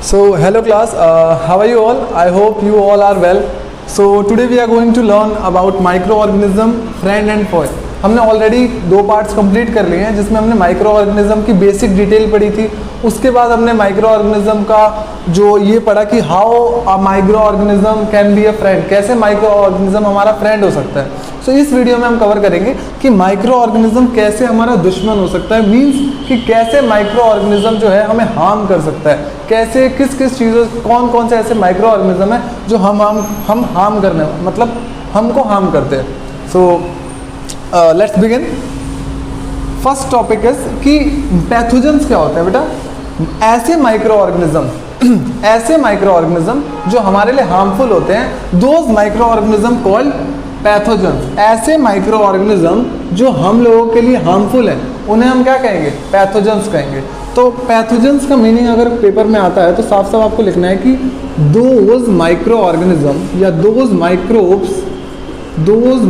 So hello class, how are you all? I hope you all are well. So today we are going to learn about microorganism, friend and foe. हमने already 2 parts complete कर लिए हैं जिसमें हमने micro organism की basic detail पढ़ी थी। उसके बाद हमने माइक्रो ऑर्गेनिज्म का जो ये पढ़ा कि how a micro organism can be a friend, कैसे माइक्रो ऑर्गेनिज्म हमारा फ्रेंड हो सकता है। सो इस वीडियो में हम कवर करेंगे कि माइक्रो ऑर्गेनिज्म कैसे हमारा दुश्मन हो सकता है, मीन्स कि कैसे माइक्रो ऑर्गेनिज्म जो है हमें हार्म कर सकता है, कैसे किस किस चीज़ों कौन कौन से ऐसे माइक्रो ऑर्गेनिज्म है जो हम हार्म करने मतलब हमको हार्म करते हैं। So let's begin. First topic is कि पैथोजेंस क्या होते हैं बेटा। ऐसे माइक्रो ऑर्गेनिज्म जो हमारे लिए हार्मफुल होते हैं, those micro organism called pathogens. ऐसे माइक्रो ऑर्गेनिज्म जो हम लोगों के लिए हार्मफुल हैं उन्हें हम क्या कहेंगे, पैथोजेंस कहेंगे। तो पैथोजेंस का मीनिंग अगर पेपर में आता है तो साफ साफ आपको लिखना है कि दोज माइक्रो ऑर्गेनिज्म या those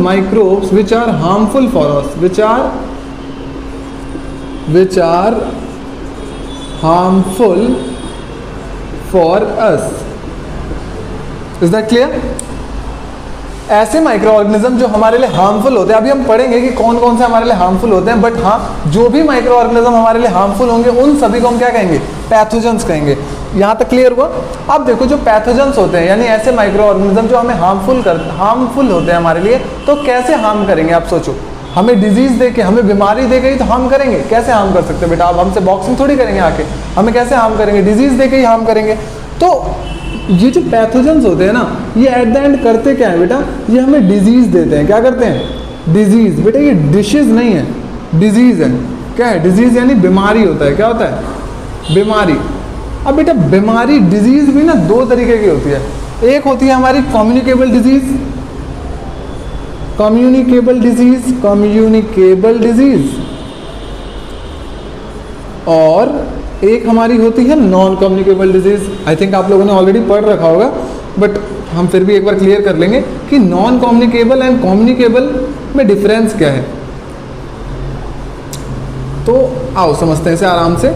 microbes which are harmful for us, which are harmful for us. Is that clear? ऐसे माइक्रो ऑर्गेनिज्म जो हमारे लिए हार्मफुल होते हैं, अभी हम पढ़ेंगे कि कौन कौन से हमारे लिए हार्मफुल होते हैं, बट हाँ जो भी माइक्रो ऑर्गेनिज्म हमारे लिए हार्मफुल होंगे उन सभी को हम क्या कहेंगे, पैथोजेंस कहेंगे। यहाँ तक क्लियर हुआ? अब देखो जो पैथोजेंस होते हैं यानी ऐसे माइक्रो ऑर्गेनिज्म जो हमें हार्मफुल होते हैं हमारे लिए, तो कैसे हार्म करेंगे आप सोचो। हमें डिजीज देके, हमें बीमारी दे गई तो हार्म करेंगे, कैसे हार्म कर सकते हैं बेटा। आप हमसे बॉक्सिंग थोड़ी करेंगे आके, हमें कैसे हार्म करेंगे, डिजीज देके ही हार्म करेंगे। तो ये जो पैथोजेंस होते हैं ना, ये एट द एंड करते क्या है बेटा, ये हमें डिजीज देते हैं। क्या करते हैं, डिजीज। बेटा ये डिशेज नहीं है, डिजीज है। क्या है, डिजीज यानी बीमारी होता है। क्या होता है, बीमारी। अब बेटा बीमारी, डिजीज भी ना 2 तरीके की होती है। एक होती है हमारी कम्युनिकेबल डिजीज, और एक हमारी होती है non communicable disease. I think आप लोगों ने ऑलरेडी पढ़ रखा होगा, बट हम फिर भी एक बार क्लियर कर लेंगे कि नॉन कम्युनिकेबल एंड कम्युनिकेबल में डिफरेंस क्या है। तो आओ समझते हैं इसे आराम से।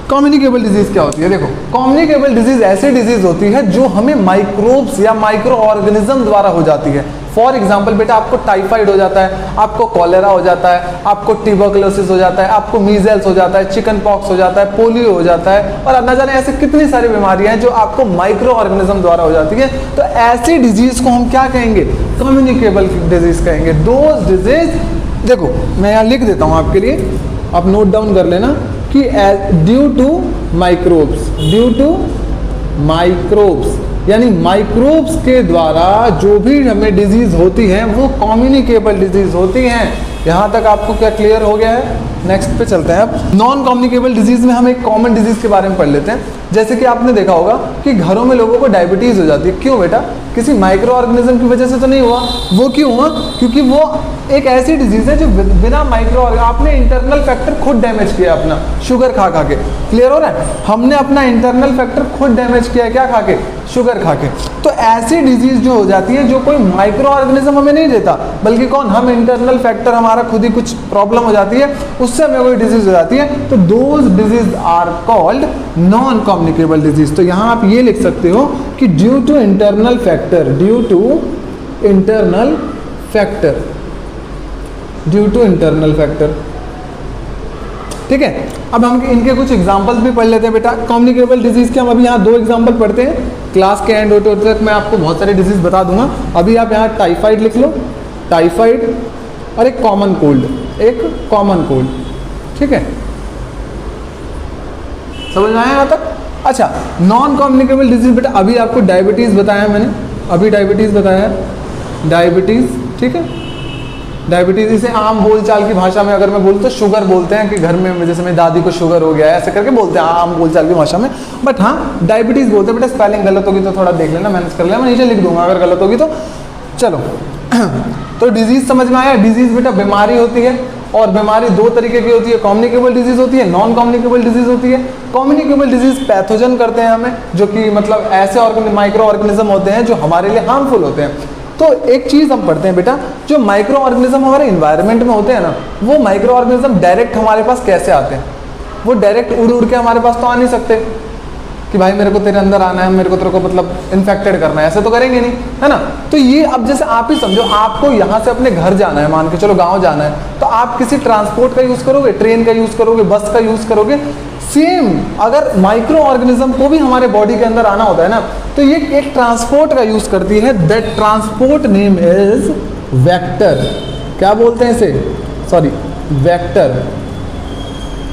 कम्युनिकेबल डिजीज क्या होती है, देखो कम्युनिकेबल डिजीज ऐसी डिजीज होती है जो हमें माइक्रोब्स या माइक्रो ऑर्गेनिज्म द्वारा हो जाती है। फॉर एग्जाम्पल बेटा आपको टाइफाइड हो जाता है, आपको कॉलेरा हो जाता है, आपको ट्यूबरकुलोसिस हो जाता है, आपको मीजल्स हो जाता है, चिकन पॉक्स हो जाता है, पोलियो हो जाता है, और न जाने ऐसे कितनी सारी बीमारियां हैं जो आपको माइक्रो ऑर्गेनिज्म द्वारा हो जाती है। तो ऐसी डिजीज को हम क्या कहेंगे, कम्युनिकेबल डिजीज कहेंगे। दोज डिजीज, देखो मैं यहाँ लिख देता हूँ आपके लिए, आप नोट डाउन कर लेना कि ड्यू टू माइक्रोब्स यानी माइक्रोब्स के द्वारा जो भी हमें डिजीज होती है वो कम्युनिकेबल डिजीज होती हैं। यहाँ तक आपको क्या क्लियर हो गया है? नेक्स्ट पे चलते हैं। अब नॉन कम्युनिकेबल डिजीज में हम एक कॉमन डिजीज के बारे में पढ़ लेते हैं। जैसे कि आपने देखा होगा कि घरों में लोगों को डायबिटीज हो जाती है। क्यों बेटा, किसी माइक्रो ऑर्गेनिज्म की वजह से तो नहीं हुआ। वो क्यों हुआ, क्योंकि वो एक ऐसी डिजीज है जो बिना माइक्रो, आपने इंटरनल फैक्टर खुद डैमेज किया अपना, शुगर खा के। क्लियर हो रहा है, हमने अपना इंटरनल फैक्टर खुद डैमेज किया है। क्या खा के, शुगर खा के। तो ऐसी डिजीज जो हो जाती है जो कोई माइक्रो ऑर्गेनिज्म हमें नहीं देता, बल्कि कौन, हम इंटरनल फैक्टर हमारा खुद ही कुछ प्रॉब्लम हो जाती है, उससे हमें कोई डिजीज हो जाती है। तो those disease are called non communicable disease. तो यहाँ आप ये लिख सकते हो कि ड्यू टू इंटरनल फैक्टर, ठीक है। अब हम इनके कुछ एग्जांपल्स भी पढ़ लेते हैं बेटा। कम्युनिकेबल डिजीज के हम अभी यहाँ 2 एग्जांपल पढ़ते हैं। क्लास के एंड होते तक मैं आपको बहुत सारे डिजीज बता दूंगा। अभी आप यहाँ टाइफाइड लिख लो, टाइफाइड, और एक कॉमन कोल्ड, ठीक है। समझ में आया यहाँ तक? अच्छा, नॉन कम्युनिकेबल डिजीज बेटा अभी आपको डायबिटीज बताया मैंने, डायबिटीज, ठीक है। डायबिटीज इसे आम बोलचाल की भाषा में अगर मैं बोलूँ तो शुगर बोलते हैं, कि घर में जैसे मेरी दादी को शुगर हो गया है ऐसे करके बोलते हैं आम बोलचाल की भाषा में। बट हाँ डायबिटीज बोलते हैं बेटा। स्पेलिंग गलत होगी तो थोड़ा देख लेना, मैनेज कर लेना, मैं नीचे लिख दूंगा अगर गलत होगी तो। चलो तो डिजीज समझ में आया। डिजीज बेटा बीमारी होती है, और बीमारी 2 तरीके की होती है, कम्युनिकेबल डिजीज होती है, नॉन कम्युनिकेबल डिजीज होती है। कम्युनिकेबल डिजीज पैथोजन करते हैं हमें, जो कि मतलब ऐसे माइक्रो ऑर्गेनिज्म होते हैं जो हमारे लिए हार्मफुल होते हैं। तो एक चीज़ हम पढ़ते हैं बेटा, जो माइक्रो ऑर्गेनिज्म हमारे इन्वायरमेंट में होते हैं ना, वो माइक्रो ऑर्गेनिज्म डायरेक्ट हमारे पास कैसे आते हैं? वो डायरेक्ट उड़ उड़ के हमारे पास तो आ नहीं सकते, कि भाई मेरे को तेरे अंदर आना है, मेरे को तेरे को मतलब इन्फेक्टेड करना है, ऐसे तो करेंगे नहीं, है ना। तो ये अब जैसे आप ही समझो, आपको यहाँ से अपने घर जाना है, मान के चलो गांव जाना है, तो आप किसी ट्रांसपोर्ट का यूज़ करोगे, ट्रेन का यूज़ करोगे, बस का यूज़ करोगे। सेम अगर माइक्रो ऑर्गेनिज्म को भी हमारे बॉडी के अंदर आना होता है ना, तो ये एक ट्रांसपोर्ट का यूज़ करती है। That transport name is vector. क्या बोलते हैं इसे? Sorry, vector.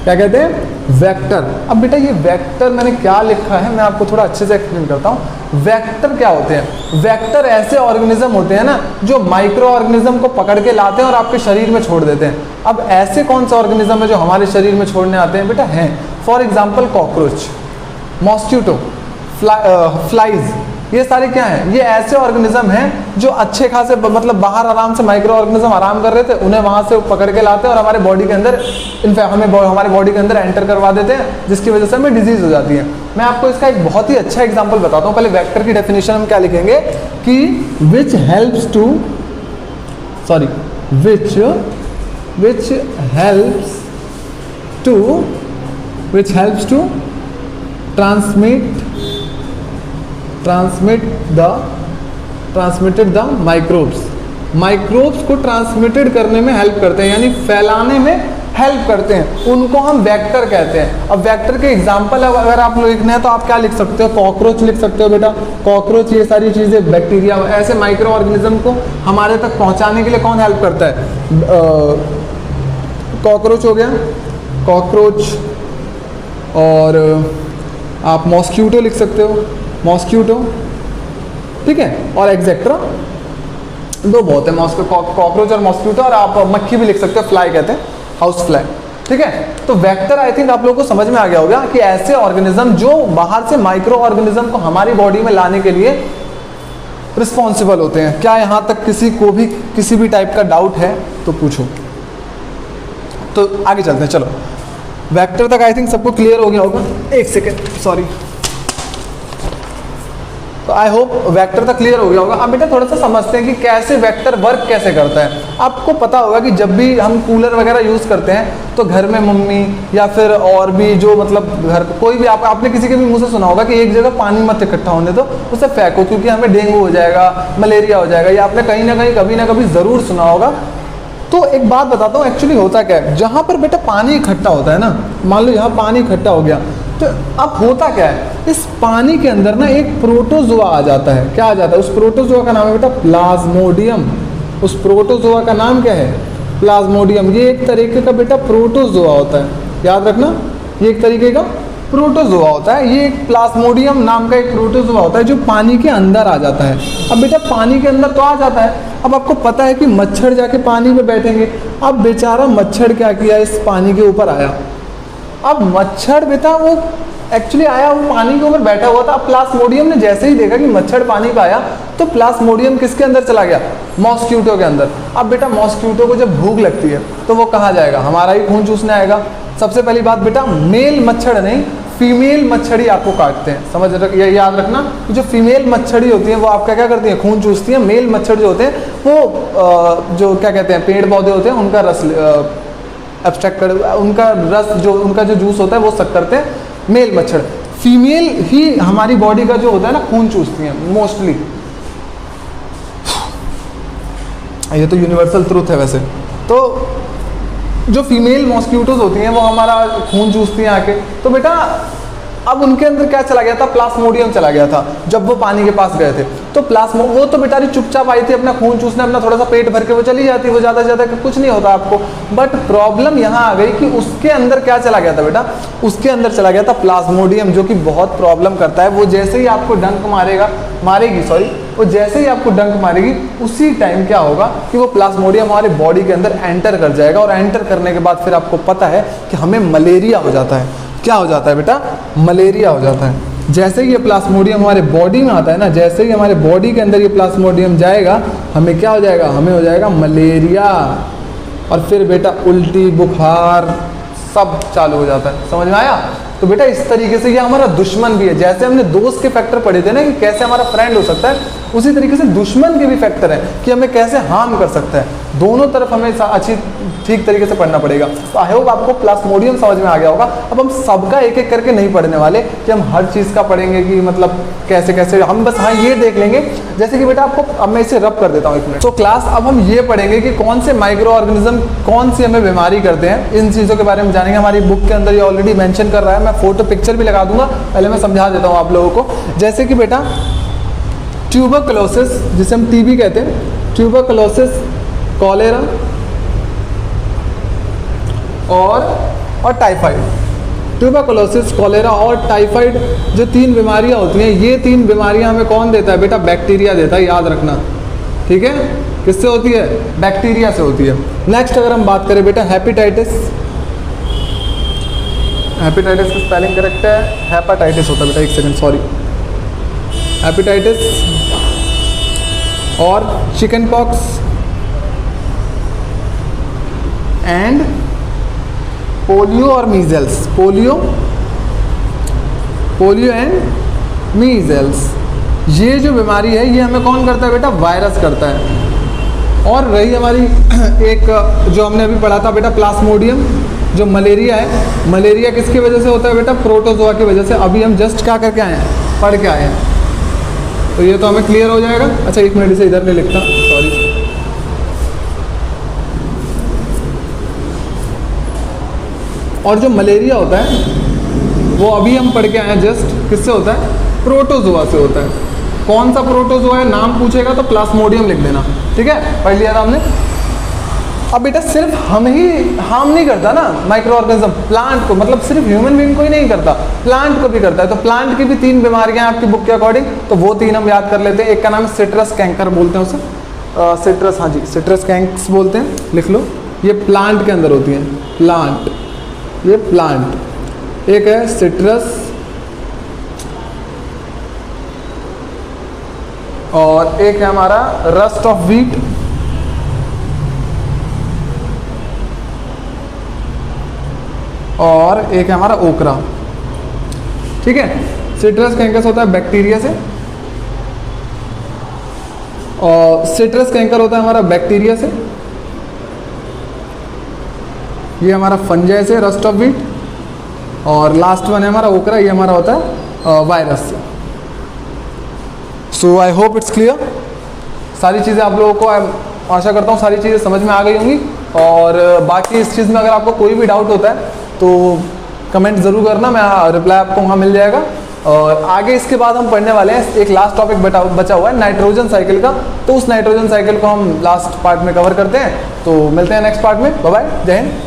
क्या कहते हैं? वेक्टर। अब बेटा ये वेक्टर मैंने क्या लिखा है मैं आपको थोड़ा अच्छे से एक्सप्लेन करता हूँ। वेक्टर क्या होते हैं? वेक्टर ऐसे ऑर्गेनिज्म होते हैं ना जो माइक्रो ऑर्गेनिज्म को पकड़ के लाते हैं और आपके शरीर में छोड़ देते हैं। अब ऐसे कौन सा ऑर्गेनिज्म है जो हमारे शरीर में छोड़ने आते हैं? बेटा हैं, for example cockroach, mosquito, flies, ये सारे क्या हैं? ये ऐसे ऑर्गेनिज्म हैं जो अच्छे खासे मतलब बाहर आराम से माइक्रो ऑर्गेनिज्म आराम कर रहे थे, उन्हें वहाँ से पकड़ के लाते हैं और हमारे बॉडी के अंदर हमारे बॉडी के अंदर एंटर करवा देते हैं, जिसकी वजह से हमें डिजीज हो जाती है। मैं आपको इसका एक बहुत ही अच्छा एग्जाम्पल बताता हूँ। पहले वेक्टर की डेफिनेशन हम क्या लिखेंगे कि which helps to transmitted the microbes को ट्रांसमिटेड करने में हेल्प करते हैं, यानी फैलाने में हेल्प करते हैं, उनको हम वेक्टर कहते हैं। अब वेक्टर के एग्जांपल अगर आप लिखना है तो आप क्या लिख सकते हो? कॉकरोच लिख सकते हो बेटा, कॉकरोच, ये सारी चीज़ें, बैक्टीरिया, ऐसे माइक्रो ऑर्गेनिज्म को हमारे तक पहुंचाने के लिए कौन हेल्प करता है? कॉकरोच हो गया, कॉकरोच, और आप मॉस्किटो लिख सकते हो, मॉस्किटो, ठीक है, और एक्सेट्रा, दो बहुत है, कॉकरोच और मॉस्किटो, और आप मक्खी भी लिख सकते हो, फ्लाई कहते हैं, हाउस फ्लाई, ठीक है। तो वेक्टर आई थिंक आप लोगों को समझ में आ गया होगा कि ऐसे ऑर्गेनिज्म जो बाहर से माइक्रो ऑर्गेनिज्म को हमारी बॉडी में लाने के लिए रिस्पॉन्सिबल होते हैं। क्या यहाँ तक किसी को भी किसी भी टाइप का डाउट है तो पूछो। तो आगे चलते हैं, चलो वेक्टर तक आई थिंक सबको क्लियर हो गया होगा। एक सेकेंड, सॉरी। तो आई होप वेक्टर तक क्लियर हो गया होगा। अब बेटा थोड़ा सा समझते हैं कि कैसे वेक्टर वर्क कैसे करता है। आपको पता होगा कि जब भी हम कूलर वगैरह यूज़ करते हैं तो घर में मम्मी या फिर और भी जो मतलब घर कोई भी आपने किसी के भी मुंह से सुना होगा कि एक जगह पानी मत इकट्ठा होने दो, उसे फेंको क्योंकि हमें डेंगू हो जाएगा, मलेरिया हो जाएगा। ये आपने कहीं ना कहीं कभी ना कभी ज़रूर सुना होगा। तो एक बात बताता हूँ एक्चुअली होता क्या है। जहाँ पर बेटा पानी इकट्ठा होता है ना, मान लो यहाँ पानी इकट्ठा हो गया, तो अब होता क्या है, इस पानी के अंदर ना एक प्रोटोजोआ आ जाता है। क्या आ जाता है? उस प्रोटोजोआ का नाम है बेटा प्लाज्मोडियम। उस प्रोटोजोआ का नाम क्या है? प्लाज्मोडियम। ये एक तरीके का बेटा प्रोटोजोआ होता है, याद रखना, ये एक तरीके का प्रोटोजोआ होता है। ये एक प्लाज्मोडियम नाम का एक प्रोटोजोआ होता है जो पानी के अंदर आ जाता है। अब बेटा पानी के अंदर तो आ जाता है, अब आपको पता है कि मच्छर जाके पानी में बैठेंगे। अब बेचारा मच्छर क्या किया, इस पानी के ऊपर आया। अब मच्छर बेटा वो एक्चुअली आया, वो पानी के ऊपर बैठा हुआ था। अब प्लाज्मोडियम ने जैसे ही देखा कि मच्छर पानी पे आया तो प्लाज्मोडियम किसके अंदर चला गया? मॉस्किटो के अंदर। अब बेटा मॉस्किटो को जब भूख लगती है तो वो कहाँ जाएगा? हमारा ही खून चूसने आएगा। सबसे पहली बात बेटा, मेल मच्छर नहीं, फीमेल मच्छरी आपको काटते हैं, समझ ये याद रखना। जो फीमेल मच्छरी होती है वो आपका क्या करती है? खून चूसती है। मेल मच्छर जो होते हैं वो जो क्या कहते हैं, पेड़ पौधे होते हैं उनका रस एब्स्ट्रैक्ट कर, उनका रस जो उनका जो जूस होता है वो सक करते हैं मेल मच्छर। फीमेल ही हमारी बॉडी का जो होता है ना खून चूसती हैं मोस्टली। ये तो यूनिवर्सल ट्रूथ है वैसे। तो जो फीमेल मॉस्किटोज होती हैं वो हमारा खून चूसती हैं आके। तो बेटा अब उनके अंदर क्या चला गया था? प्लाज्मोडियम चला गया था जब वो पानी के पास गए थे। तो वो तो बेचारी चुपचाप आई थी अपना खून चूसने, अपना थोड़ा सा पेट भर के वो चली जाती, वो ज़्यादा से ज़्यादा कुछ नहीं होता आपको। बट प्रॉब्लम यहाँ आ गई कि उसके अंदर क्या चला गया था बेटा? उसके अंदर चला गया था प्लाज्मोडियम, जो कि बहुत प्रॉब्लम करता है। वो जैसे ही आपको डंक वो जैसे ही आपको डंक मारेगी उसी टाइम क्या होगा कि वो प्लाज्मोडियम हमारे बॉडी के अंदर एंटर कर जाएगा, और एंटर करने के बाद फिर आपको पता है कि हमें मलेरिया हो जाता है। क्या हो जाता है बेटा? मलेरिया हो जाता है। जैसे ही ये प्लाज्मोडियम हमारे बॉडी में आता है ना, जैसे ही हमारे बॉडी के अंदर ये प्लाज्मोडियम जाएगा, हमें क्या हो जाएगा? हमें हो जाएगा मलेरिया। और फिर बेटा उल्टी, बुखार सब चालू हो जाता है। समझ में आया? तो बेटा इस तरीके से ये हमारा दुश्मन भी है। जैसे हमने दोस्त के फैक्टर पढ़े थे ना कि कैसे हमारा फ्रेंड हो सकता है, उसी तरीके से दुश्मन के भी फैक्टर है कि हमें कैसे हार्म कर सकता है। दोनों तरफ हमें अच्छी ठीक तरीके से पढ़ना पड़ेगा। तो आई होप आपको प्लाज्मोडियम समझ में आ गया होगा। अब हम सबका एक एक करके नहीं पढ़ने वाले कि हम हर चीज़ का पढ़ेंगे कि मतलब कैसे कैसे, हम बस हाँ ये देख लेंगे। जैसे कि बेटा आपको अब मैं इसे रब कर देता हूँ 1 मिनट। तो क्लास अब हम ये पढ़ेंगे कि कौन से माइक्रो ऑर्गेनिज्म कौन सी हमें बीमारी करते हैं, इन चीज़ों के बारे में जानेंगे। हमारी बुक के अंदर ये ऑलरेडी मेंशन कर रहा है, मैं फोटो पिक्चर भी लगा दूंगा, पहले मैं समझा देता हूँ आप लोगों को। जैसे कि बेटा ट्यूबरकुलोसिस जिसे हम टीबी कहते हैं, ट्यूबरकुलोसिस, कॉलेरा और टाइफाइड। ट्यूबरकुलोसिस, कॉलेरा और टाइफाइड जो 3 बीमारियां होती हैं, ये 3 बीमारियां हमें कौन देता है बेटा? बैक्टीरिया देता है, याद रखना, ठीक है। किससे होती है? बैक्टीरिया से होती है। नेक्स्ट अगर हम बात करें बेटा हेपेटाइटिस, हेपेटाइटिस की स्पेलिंग करेक्ट है, हेपेटाइटिस होता है बेटा, 1 सेकेंड सॉरी, हेपेटाइटिस और चिकन पॉक्स एंड पोलियो और मीजल्स, पोलियो एंड मीजल्स। ये जो बीमारी है ये हमें कौन करता है बेटा? वायरस करता है। और रही हमारी एक जो हमने अभी पढ़ा था बेटा प्लाज्मोडियम, जो मलेरिया है, मलेरिया किसकी वजह से होता है बेटा? प्रोटोजोआ की वजह से। अभी हम जस्ट क्या करके आए हैं? पढ़ के आए हैं, तो ये तो हमें क्लियर हो जाएगा। अच्छा 1 मिनट, इसे इधर नहीं लिखता, सॉरी। और जो मलेरिया होता है वो अभी हम पढ़ के आए हैं जस्ट, किससे होता है? प्रोटोजोआ से होता है। कौन सा प्रोटोजोआ है? नाम पूछेगा तो प्लाज्मोडियम लिख देना, ठीक है, पढ़ लिया था हमने। अब बेटा सिर्फ हम ही हार्म नहीं करता ना माइक्रो ऑर्गेनिज्म, प्लांट को, मतलब सिर्फ ह्यूमन बीइंग को ही नहीं करता, प्लांट को भी करता है। तो प्लांट की भी 3 बीमारियां हैं आपकी बुक के अकॉर्डिंग, तो वो 3 हम याद कर लेते हैं। एक का नाम है सिट्रस कैंकर बोलते हैं उसे, सिट्रस, हाँ जी सिट्रस कैंक्स बोलते हैं, लिख लो। ये प्लांट के अंदर होती है, प्लांट, ये प्लांट। एक है सिट्रस और एक है हमारा रस्ट ऑफ व्हीट, और एक है हमारा ओकरा, ठीक है। सिट्रस कैंकर होता है बैक्टीरिया से, और सिट्रस कैंकर होता है हमारा बैक्टीरिया से, ये हमारा फंजाई से, रस्ट ऑफ व्हीट, और लास्ट वन है हमारा ओकरा, ये हमारा होता है वायरस से। सो आई होप इट्स क्लियर। सारी चीज़ें आप लोगों को आशा करता हूँ सारी चीज़ें समझ में आ गई होंगी। और बाकी इस चीज़ में अगर आपको कोई भी डाउट होता है तो कमेंट ज़रूर करना, मैं रिप्लाई आपको वहाँ मिल जाएगा। और आगे इसके बाद हम पढ़ने वाले हैं, एक लास्ट टॉपिक बचा हुआ है नाइट्रोजन साइकिल का, तो उस नाइट्रोजन साइकिल को हम लास्ट पार्ट में कवर करते हैं। तो मिलते हैं नेक्स्ट पार्ट में, बाय बाय, जय हिंद।